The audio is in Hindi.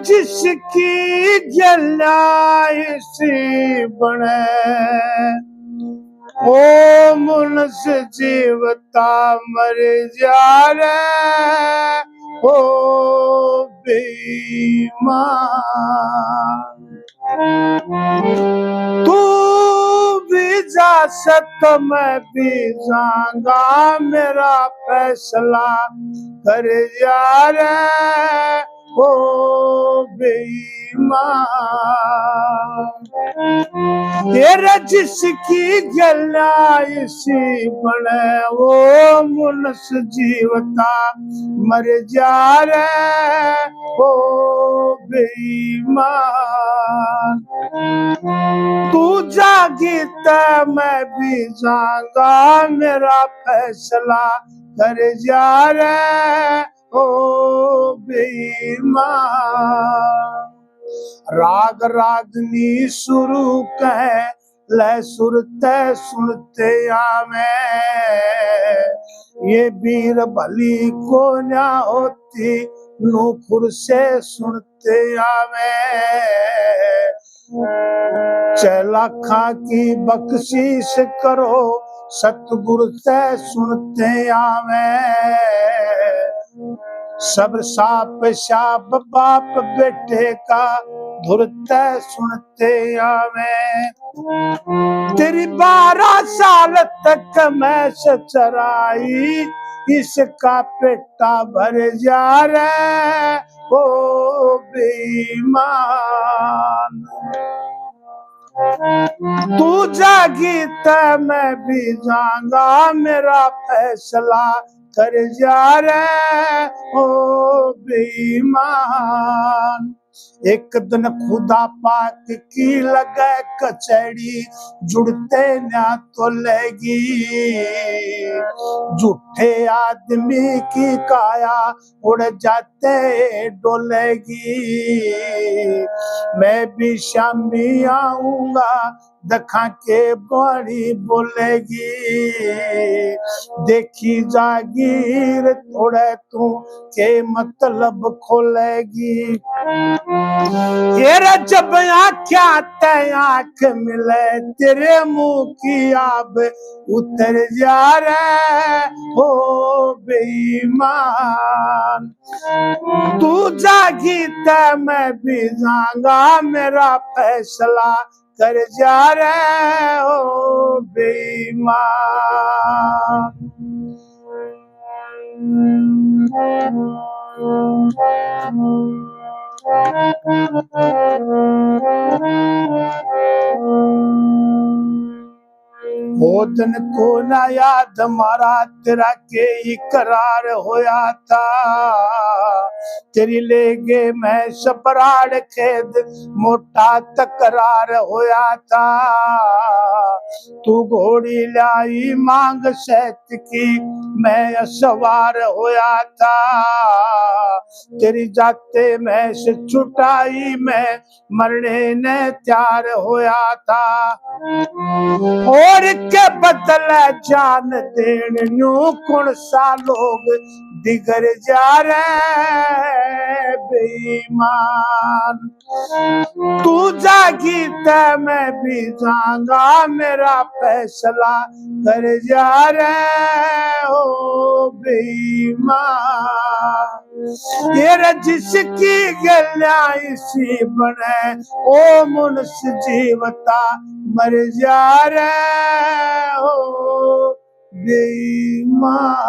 जिसकी जलाइसी बने ओ मनुष्य जीवता मर जा रे ओ बेईमान। तू भी जा सत मैं भी जाऊंगा मेरा फैसला कर जा रे ओ बेईमान। तेरा जिसकी गलाइसी बने वो मनुष्य जीवता मर जा रे ओ बेईमान। तू जागी तो मैं भी जाऊंगा मेरा फैसला कर जा रे ओ बेईमान। राग रागनी शुरू कह ले सुरते सुनते आवे ये बीर भली को ना होती नूपुर से सुनते आवे। चलाखा की बख्शीश करो सतगुरु से सुनते आवे। सब साप शाप बाप बेटे का धुरते सुनते आवे। तेरी 12 साल तक मैं चराई इसका पेटा भर जा रे ओ बेईमान। तू जागी तो मैं भी जाऊंगा मेरा फैसला कर जा रे ओ बेईमान। एक दिन खुदा पाक की लगे कचहरी जुड़ते ना तो लेगी झूठे आदमी की काया उड़ जाते डोलेगी। मैं भी शामी आऊंगा दखा के बड़ी बोलेगी देखी जागीर थोड़े तू के मतलब खोलेगी। ये जब आँख्या ते आँख मिले तेरे मुंह की आब उतर जा रे हो बेईमान। तू जागी ते मैं भी जाऊंगा मेरा फैसला कर जा रे हो बेईमान। वो दिन को ना याद मारा तेरा के इकरार होया था। तेरी लेगे मैं सपराड़ खेद मोटा तकरार होया था। तू घोड़ी लाई मांग सैत की मैं सवार होया था। तेरी जाते मैं से छुटाई मैं मरने ने तैयार होया था। और के बदले जान देन न्यू कौन सा लोग दिगर जा रहे बेईमान। तू जागी ते मैं भी जाऊंगा मेरा फैसला कर जा रहे हो बेईमान। ये जिसकी गलाइसी बने ओ मनुष्य जीवता मर जा रहे हो बेईमान।